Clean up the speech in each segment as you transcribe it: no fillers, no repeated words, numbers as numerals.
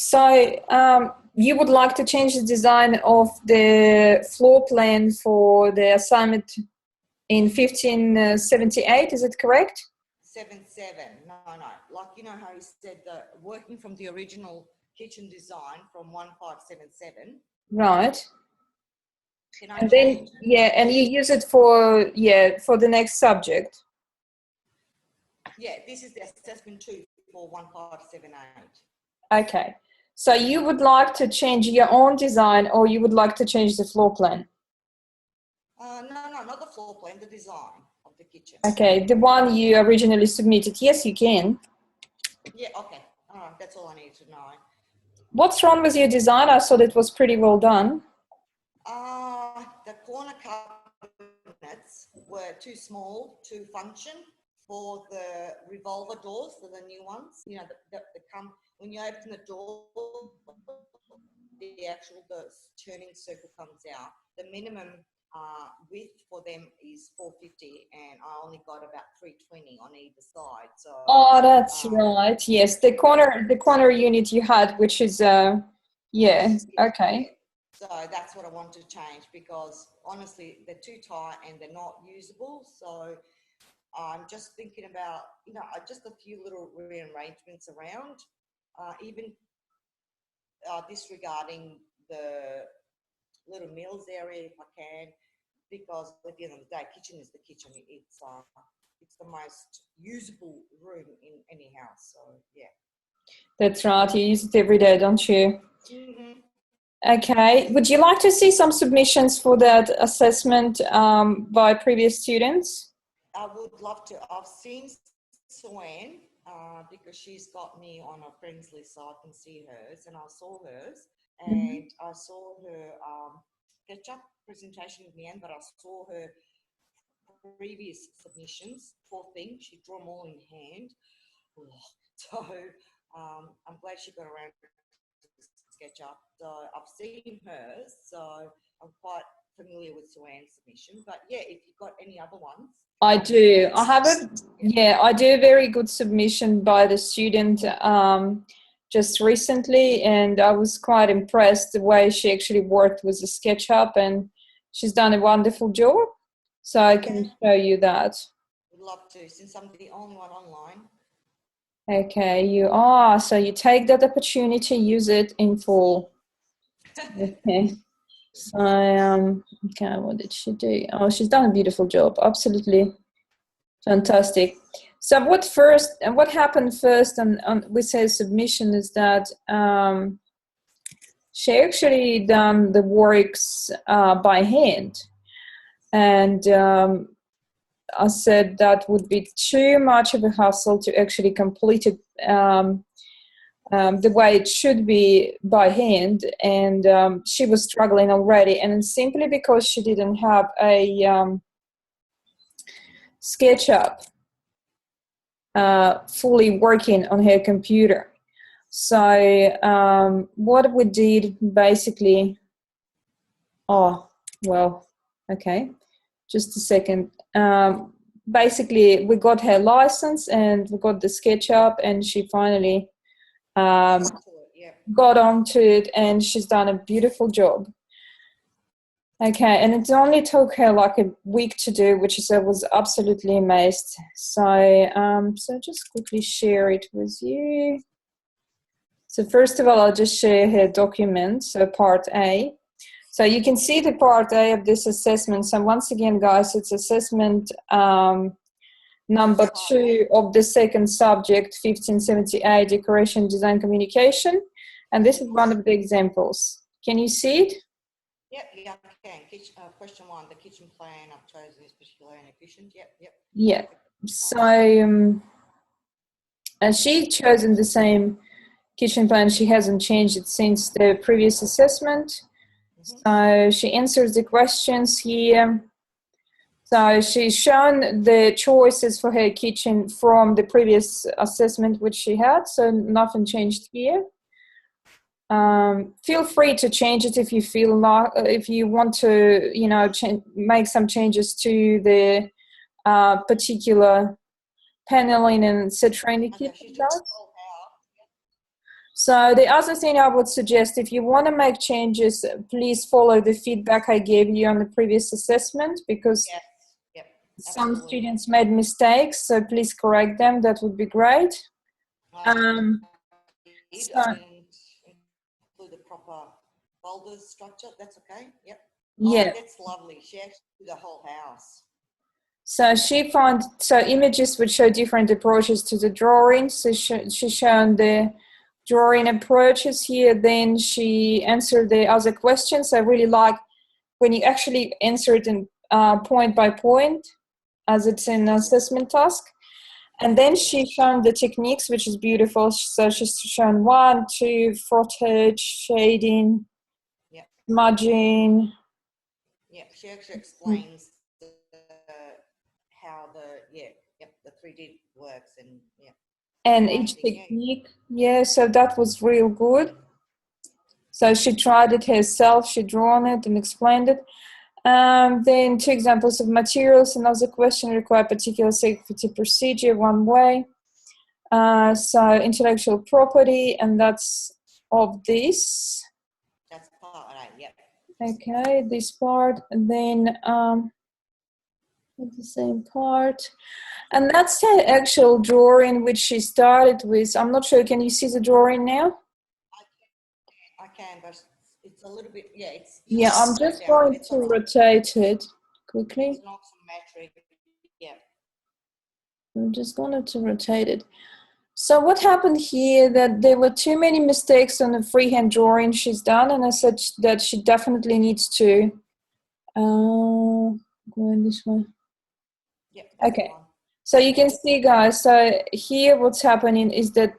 So you would like to change the design of the floor plan for the assignment in 1578, is it correct? 77. No. Like, you know how he said the working from the original kitchen design from 1577. Right. Can I And change? then, yeah, and you use it for, for the next subject. Yeah, this is the assessment 2 for 1578. Okay. So you would like to change your own design, or you would like to change the floor plan? No, not the floor plan, the design of the kitchen. Okay, the one you originally submitted. Yes, you can. Yeah, okay. All right, that's all I need to know. What's wrong with your design? I thought it was pretty well done. The corner cabinets were too small to function for the revolver doors, for the new ones. You know, that come when you open the door, the turning circle comes out. The minimum width for them is 450, and I only got about 320 on either side. So That's right. Yes, the corner unit you had, which is okay. Yeah. So that's what I want to change, because honestly they're too tight and they're not usable. So I'm just thinking about, you know, just a few little rearrangements around, even disregarding the little meals area if I can, because at the end of the day, kitchen is the kitchen. It's the most usable room in any house. So yeah. That's right. You use it every day, don't you? Mm-hmm. Okay. Would you like to see some submissions for that assessment by previous students? I would love to. I've seen Swan because she's got me on a friends list, so I can see hers, and I saw hers, and I saw her SketchUp presentation in the end, but I saw her previous submissions. Poor thing, she drew them all in hand. So I'm glad she got around to SketchUp. So I've seen hers, so I'm quite familiar with Swan's submission. But yeah, if you've got any other ones. I do. I do a very good submission by the student just recently, and I was quite impressed the way she actually worked with the SketchUp, and she's done a wonderful job. So I can show you that. Would love to, since I'm the only one online. Okay, you are. So you take that opportunity, use it in full. Okay. So, okay, what did she do? Oh, she's done a beautiful job. Absolutely fantastic. So what happened first on with her submission is that she actually done the works by hand. And I said that would be too much of a hassle to actually complete it the way it should be by hand, and she was struggling already, and simply because she didn't have a SketchUp fully working on her computer. So what we did basically, okay, just a second. Basically we got her license and we got the SketchUp, and she finally got onto it, and she's done a beautiful job. Okay, and it only took her like a week to do, which is I was absolutely amazed. So just quickly share it with you. So first of all, I'll just share her document, so part A. So you can see the part A of this assessment. So once again, guys, it's assessment number 2 of the second subject, 1578, Decoration, Design, Communication. And this is one of the examples. Can you see it? Yep, yeah, I can. Question 1, the kitchen plan I've chosen is particular and efficient. Yep. Yeah. So and she chosen the same kitchen plan. She hasn't changed it since the previous assessment. So she answers the questions here. So she's shown the choices for her kitchen from the previous assessment which she had, so nothing changed here. Feel free to change it if you feel like, if you want to, you know, make some changes to the particular paneling and etc. in the kitchen. So the other thing I would suggest, if you want to make changes, please follow the feedback I gave you on the previous assessment, because Yes. Yep. some Absolutely. students made mistakes, so please correct them. That would be great. I So, didn't include the proper boulders structure. That's okay. Yep. Oh, yeah. that's lovely. She actually did the whole house. So she found, so images would show different approaches to the drawing. So she shown the drawing approaches here. Then she answered the other questions. I really like when you actually answer it in point by point, as it's an assessment task. And then she shown the techniques, which is beautiful. So she's shown 1, 2, frottage, shading, Yep. smudging. Yeah, she actually explains how the 3D works and And each amazing. technique, yeah, so that was real good. So she tried it herself, she drawn it and explained it. Then 2 examples of materials. Another question require particular safety procedure, one way. So intellectual property, and that's of this. That's part A, yep. Okay, this part, and then the same part. And that's the actual drawing which she started with. I'm not sure, can you see the drawing now? I can, but it's a little bit, it's Yeah, I'm just going to rotate it quickly. It's not symmetric, yeah. I'm just going to rotate it. So what happened here, that there were too many mistakes on the freehand drawing she's done, and I said that she definitely needs to going this way. Yep, okay. fine. So you can see, guys, so here what's happening is that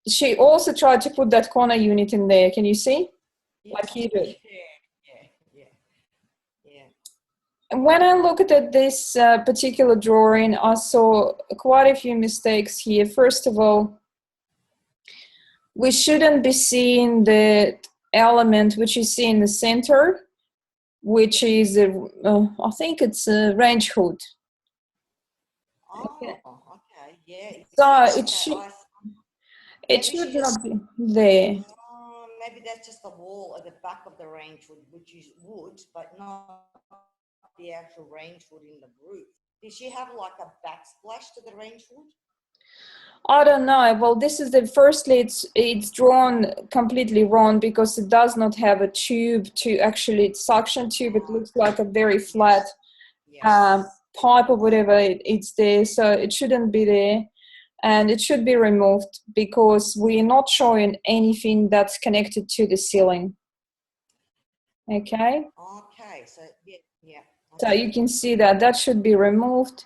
she also tried to put that corner unit in there. Can you see? Yeah. Like you did. Yeah. And when I looked at this particular drawing, I saw quite a few mistakes here. First of all, we shouldn't be seeing the element which you see in the center, which is, I think it's a range hood. Oh, okay, yeah. So it should not be there. Maybe that's just the wall at the back of the range hood, which is wood, but not the actual range hood in the roof. Did she have like a backsplash to the range hood? I don't know. Well, this is firstly, it's drawn completely wrong because it does not have a tube to actually, it's suction tube. It looks like a very flat pipe or whatever it's there. So it shouldn't be there, and it should be removed because we're not showing anything that's connected to the ceiling. Okay. Okay. So yeah. So you can see that should be removed.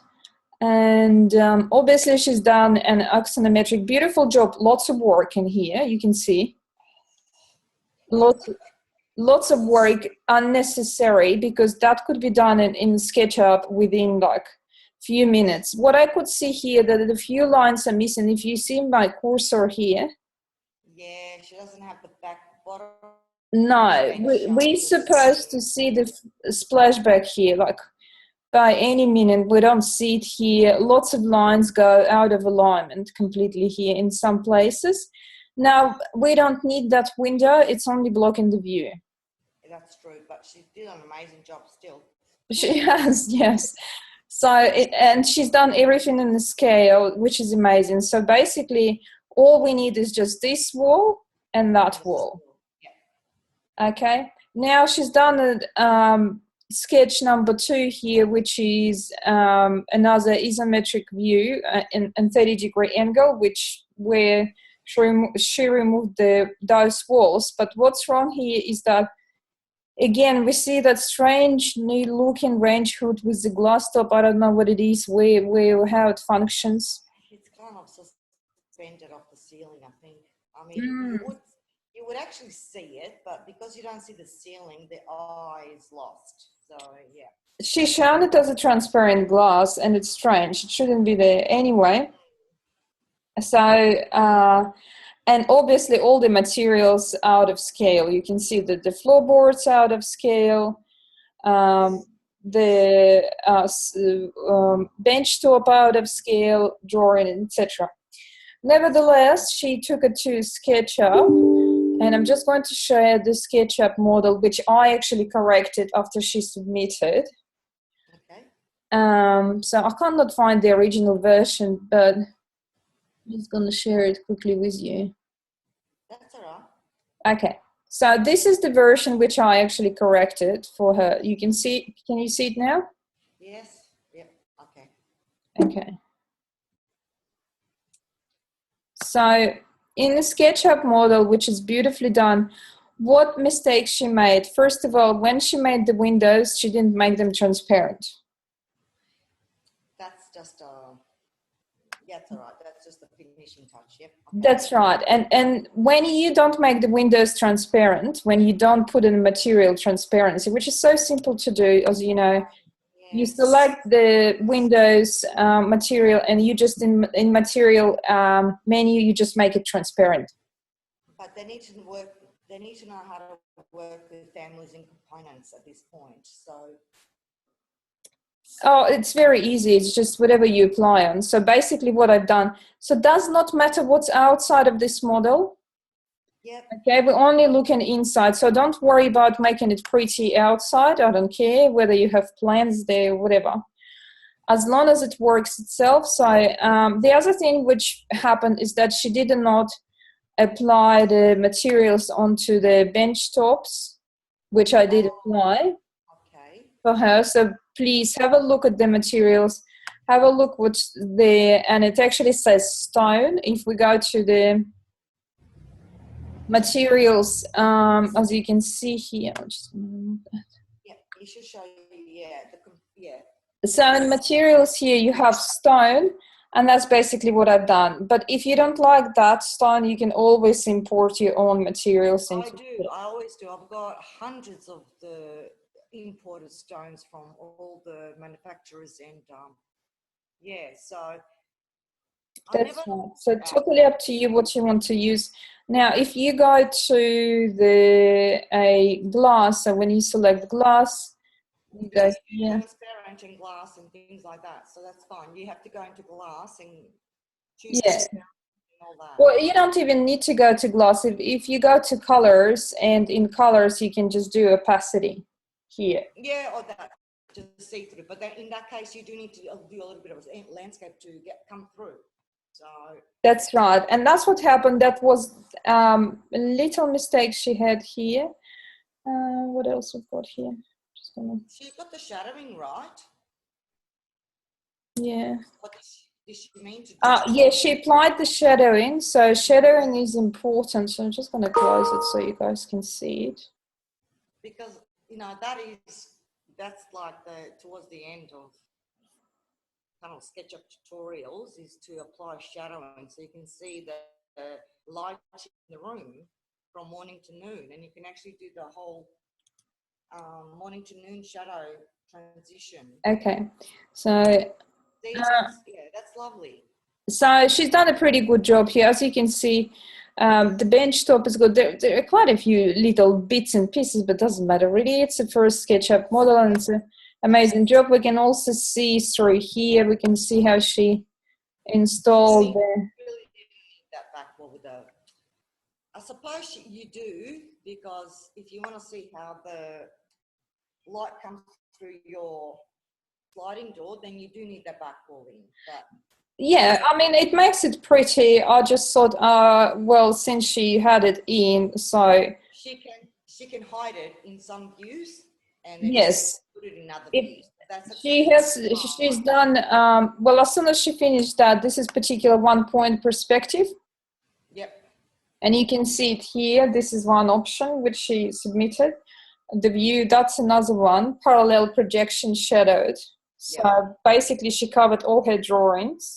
And obviously she's done an axonometric, beautiful job, lots of work in here, you can see. Lots of work unnecessary, because that could be done in SketchUp within like few minutes. What I could see here, that a few lines are missing. If you see my cursor here. Yeah, she doesn't have the back bottom. No, we're supposed to see the splashback here, like by any minute. We don't see it here. Lots of lines go out of alignment completely here in some places. Now, we don't need that window. It's only blocking the view. That's true, but she did an amazing job still. She has, yes. So, and she's done everything in the scale, which is amazing. So basically, all we need is just this wall and that wall. Yeah. Okay. Now she's done sketch number 2 here, which is another isometric view and 30-degree angle, where she removed those walls. But what's wrong here is that, again, we see that strange looking range hood with the glass top. I don't know what it is, how it functions. It's kind of suspended off the ceiling, I think. I mean, you would actually see it, but because you don't see the ceiling, the eye is lost. So, yeah. She shown it as a transparent glass, and it's strange. It shouldn't be there anyway. So, and obviously all the materials out of scale. You can see that the floorboards out of scale, the bench top out of scale, drawing, etc. Nevertheless, she took it to SketchUp, and I'm just going to share the SketchUp model, which I actually corrected after she submitted. Okay. So I cannot find the original version, but I'm just going to share it quickly with you. That's all right. Okay, so this is the version which I actually corrected for her. You can see, can you see it now? Yes. Yep. Okay. Okay. So in the SketchUp model, which is beautifully done, what mistakes she made? First of all, when she made the windows, she didn't make them transparent. That's just yeah, it's all right. That's just the finishing touch. Yep. Okay. That's right. And when you don't make the windows transparent, when you don't put in a material transparency, which is so simple to do, as you know, you Yes. select the Windows material, and you just in material menu, you just make it transparent. But they need to work. They need to know how to work with families and components at this point. So. Oh, it's very easy. It's just whatever you apply on. So basically what I've done, so it does not matter what's outside of this model. Yep. Okay, we're only looking inside. So don't worry about making it pretty outside. I don't care whether you have plans there, whatever. As long as it works itself. So the other thing which happened is that she did not apply the materials onto the bench tops, which I did apply for her. So please have a look at the materials, have a look what's there, and it actually says stone. If we go to the materials, as you can see here, I'm just going to remove that. Yeah, it should show you. Yeah, yeah. So in materials here, you have stone, and that's basically what I've done. But if you don't like that stone, you can always import your own materials into it. I always do. I've got hundreds of the imported stones from all the manufacturers, and yeah, so That's right. So totally up to you what you want to use. Now, if you go to the glass, so when you select glass, you go here. Transparent and glass and things like that. So that's fine. You have to go into glass and choose Yes. and all that. Well, you don't even need to go to gloss. If you go to colors, and in colors, you can just do opacity here. Yeah, or that, just see through. But then in that case, you do need to do a little bit of a landscape to come through. So that's right. And that's what happened. That was a little mistake she had here. What else we've got here? She got the shadowing right. Yeah. What did she mean to do? Yeah, she applied the shadowing. So shadowing is important. So I'm just going to close it so you guys can see it. Because, you know, that's like towards the end of kind of SketchUp tutorials is to apply shadowing. So you can see the light in the room from morning to noon. And you can actually do the whole morning to noon shadow transition. Okay. So yeah, that's lovely. So she's done a pretty good job here. As you can see, the bench top is good. There are quite a few little bits and pieces, but doesn't matter really. It's a first SketchUp model, and it's an amazing job. We can also see through here, we can see how she installed that back wall with the, I suppose you do, because if you want to see how the light comes through your sliding door, then you do need that back wall in. But yeah, I mean, it makes it pretty. I just thought, well, since she had it in, so she can hide it in some views, and then yes, put it in other views. She's done well. As soon as she finished that, this is particular 1-point perspective. Yep. And you can see it here. This is one option which she submitted. The view, that's another one. Parallel projection shadowed. So basically she covered all her drawings.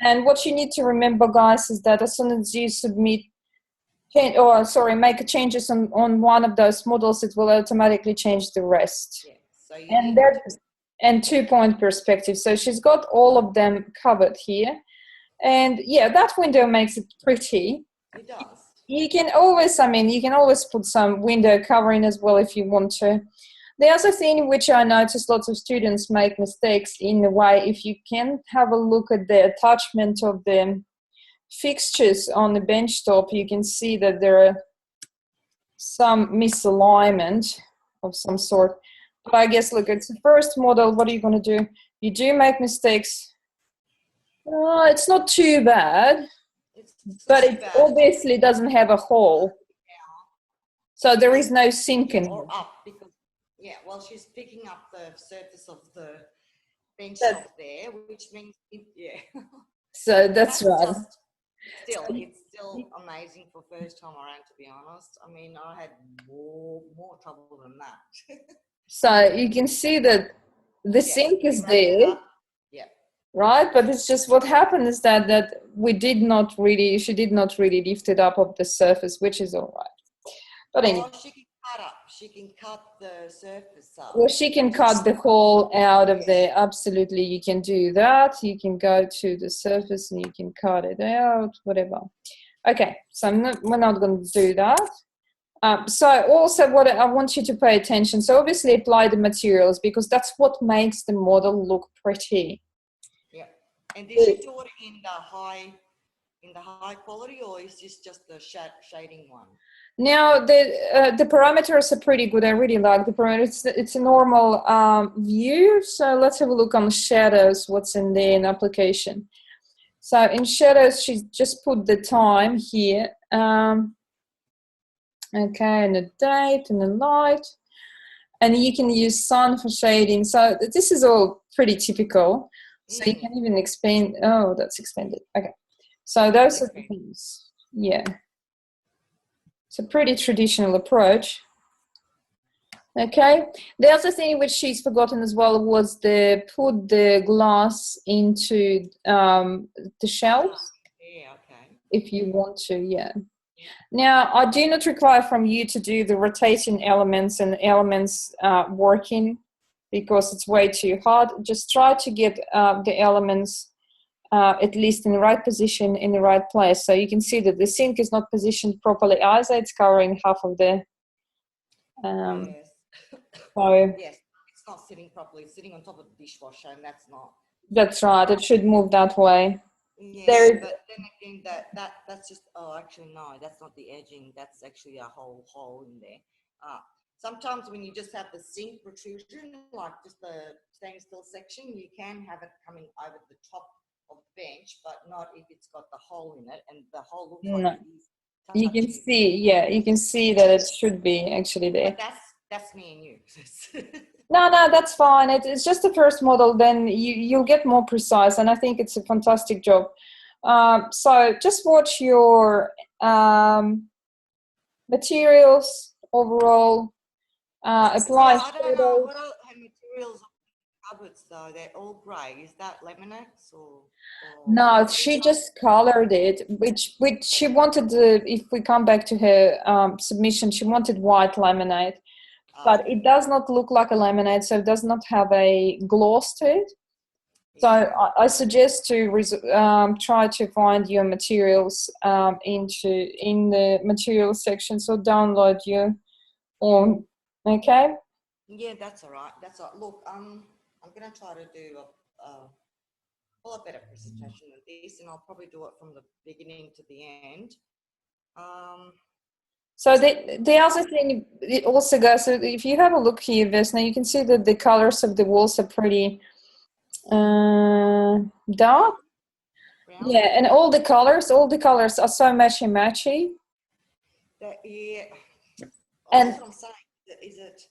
And what you need to remember, guys, is that as soon as you make changes on one of those models, it will automatically change the rest. Yeah. So and 2-point perspective. So she's got all of them covered here. And yeah, that window makes it pretty. It does. You can always put some window covering as well if you want to. The other thing which I noticed lots of students make mistakes in a way, if you can have a look at the attachment of the fixtures on the bench top, you can see that there are some misalignment of some sort. But I guess, look, it's the first model. What are you going to do? You do make mistakes. It's not too bad, but it obviously doesn't have a hole. So there is no sink in it. Or up, because, yeah, well, she's picking up the surface of the bench top there, which means, So that's right. It's still amazing for first time around, to be honest. I mean, I had more trouble than that. So you can see that the sink is there, right? But it's just what happened is that she did not really lift it up off the surface, which is all right. But anyway. She can cut the surface up. Well, she can cut the hole out of there. Absolutely, you can do that. You can go to the surface and you can cut it out, whatever. Okay, so we're not going to do that. So also what I want you to pay attention. So obviously apply the materials, because that's what makes the model look pretty. Yeah. And did you do it in the high quality, or is this just the shading one? Now the parameters are pretty good. I really like the parameters. It's a normal view. So let's have a look on the shadows. What's in there in application? So in shadows, she just put the time here. Okay, and the date and the light, and you can use sun for shading. So this is all pretty typical. So you can even expand. Oh, that's expanded. Okay, so those are the things. Yeah. It's a pretty traditional approach. Okay. The other thing which she's forgotten as well was put the glass into the shelves. Yeah, okay. If you want to, yeah. Now, I do not require from you to do the rotating elements and elements working, because it's way too hard. Just try to get the elements at least in the right position, in the right place. So you can see that the sink is not positioned properly either. It's covering half of the... yes. So yes, it's not sitting properly. It's sitting on top of the dishwasher, and that's not... That's right. It should move that way. Yeah, but then again, that's just... Oh, actually, no, that's not the edging. That's actually a whole hole in there. Sometimes when you just have the sink protrusion, like just the stainless steel section, you can have it coming over the top of the bench, but not if it's got the hole in it, and the hole looks like it is. You can see, you can see that it should be actually there. But that's me and you. No, that's fine. It's just the first model. Then you'll get more precise, and I think it's a fantastic job. So just watch your materials overall. Apply. I don't know what are her materials cupboards though. They're all grey. Is that laminates or? No, she just colored it, which she wanted. If we come back to her submission, she wanted white laminate, but it does not look like a laminate, so it does not have a gloss to it. So I suggest to try to find your materials in the materials section. So download your own. Okay. Yeah, that's all right. That's all right. Look, I'm gonna try to do a better presentation than this, and I'll probably do it from the beginning to the end. So the other thing it also goes. So if you have a look here, Vesna, you can see that the colors of the walls are pretty dark. Brown. Yeah, and all the colors are so matchy. Yeah. And that's what I'm saying. Is it,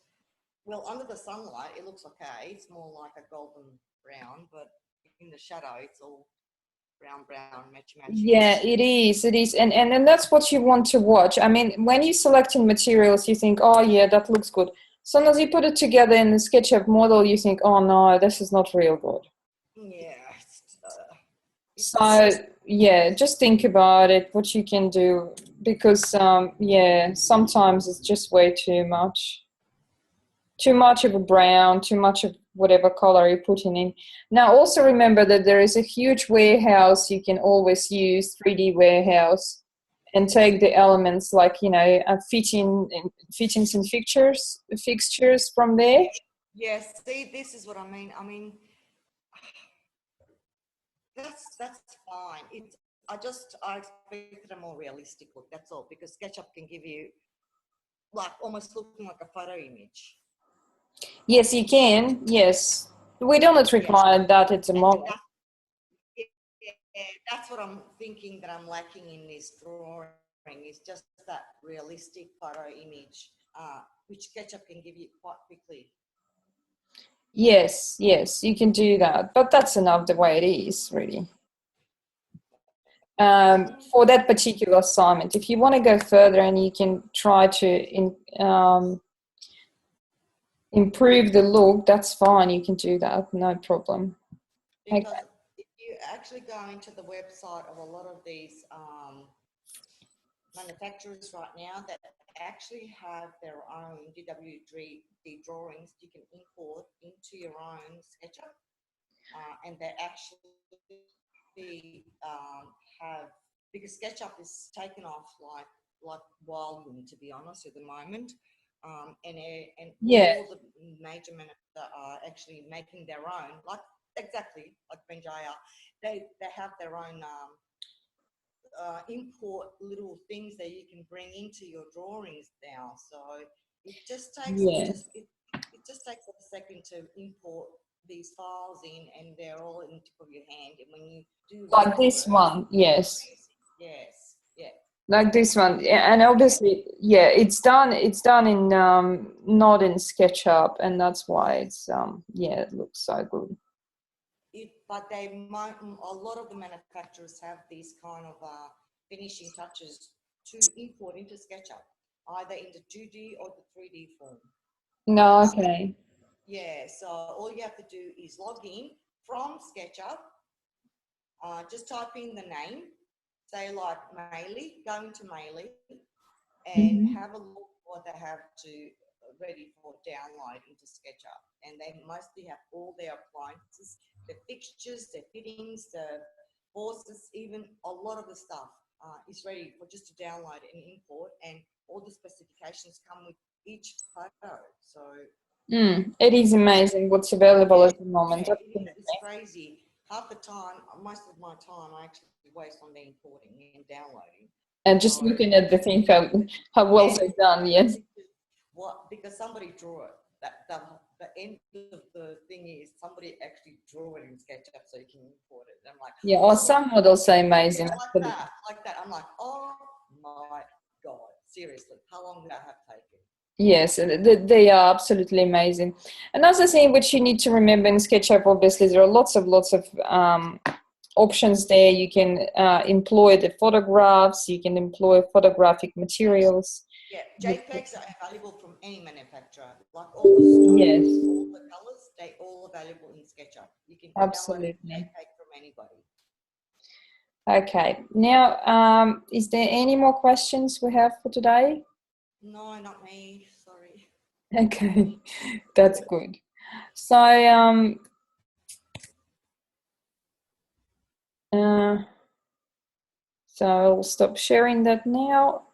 well, under the sunlight it looks okay, it's more like a golden brown, but in the shadow it's all brown matchy. Yeah, it is and that's what you want to watch. I mean, when you're selecting materials, you think, oh yeah, that looks good. As soon as you put it together in the SketchUp model, you think, oh no, this is not real good. Yeah. So yeah, just think about it, what you can do, because sometimes it's just way too much of a brown, too much of whatever color you're putting in. Now also remember that there is a huge warehouse you can always use, 3D warehouse, and take the elements like, fittings and fixtures from there. Yes, see, this is what I mean. That's fine. It's I expected a more realistic look. That's all, because SketchUp can give you like almost looking like a photo image. Yes, you can. Yes, we do not require that at the moment. That's what I'm thinking that I'm lacking in this drawing, is just that realistic photo image, which SketchUp can give you quite quickly. Yes, yes, you can do that, but that's enough the way it is, really. For that particular assignment, if you want to go further and you can try to improve the look, that's fine. You can do that, no problem. Because if you actually go into the website of a lot of these manufacturers right now that actually have their own DWD drawings, you can import into your own SketchUp, and they actually have, because SketchUp is taken off like wildly, to be honest, at the moment. And all the major manufacturers are actually making their own, like exactly like Benjaya. They have their own import little things that you can bring into your drawings now. So it just takes it just takes a second to import these files in, and they're all in the tip of your hand. And when you do like this one, yes. Yes, yeah. Like this one, and obviously, yeah, it's done in not in SketchUp, and that's why it's yeah, it looks so good. But they might, a lot of the manufacturers have these kind of finishing touches to import into SketchUp, either in the 2D or the 3D form. No, okay. Yeah, so all you have to do is log in from SketchUp, just type in the name, say like Mailey, go into Mailey, and have a look what they have to ready for download into SketchUp. And they mostly have all their appliances, the fixtures, the fittings, the forces, even a lot of the stuff is ready for just to download and import, and all the specifications come with each photo. So it is amazing what's available at the moment. yeah, it's crazy. Half the time, most of my time, I actually waste on the importing and downloading. And just looking at the thing, how well they've done, yes. What? Because somebody drew it. The end of the thing is somebody actually drew it in SketchUp, so you can import it. And I'm like, yeah, or some models are amazing. Yeah, like that. I'm like, oh my God, seriously, how long did that have taken? Yes, they are absolutely amazing. Another thing which you need to remember in SketchUp, obviously, there are lots of options there. You can employ the photographs, you can employ photographic materials. Yeah, JPEGs are available from any manufacturer. Like all the strokes, all the colors, they all available in SketchUp. You can download a JPEG from anybody. Okay, now is there any more questions we have for today? No, not me, sorry. Okay, that's good. So so I'll stop sharing that now.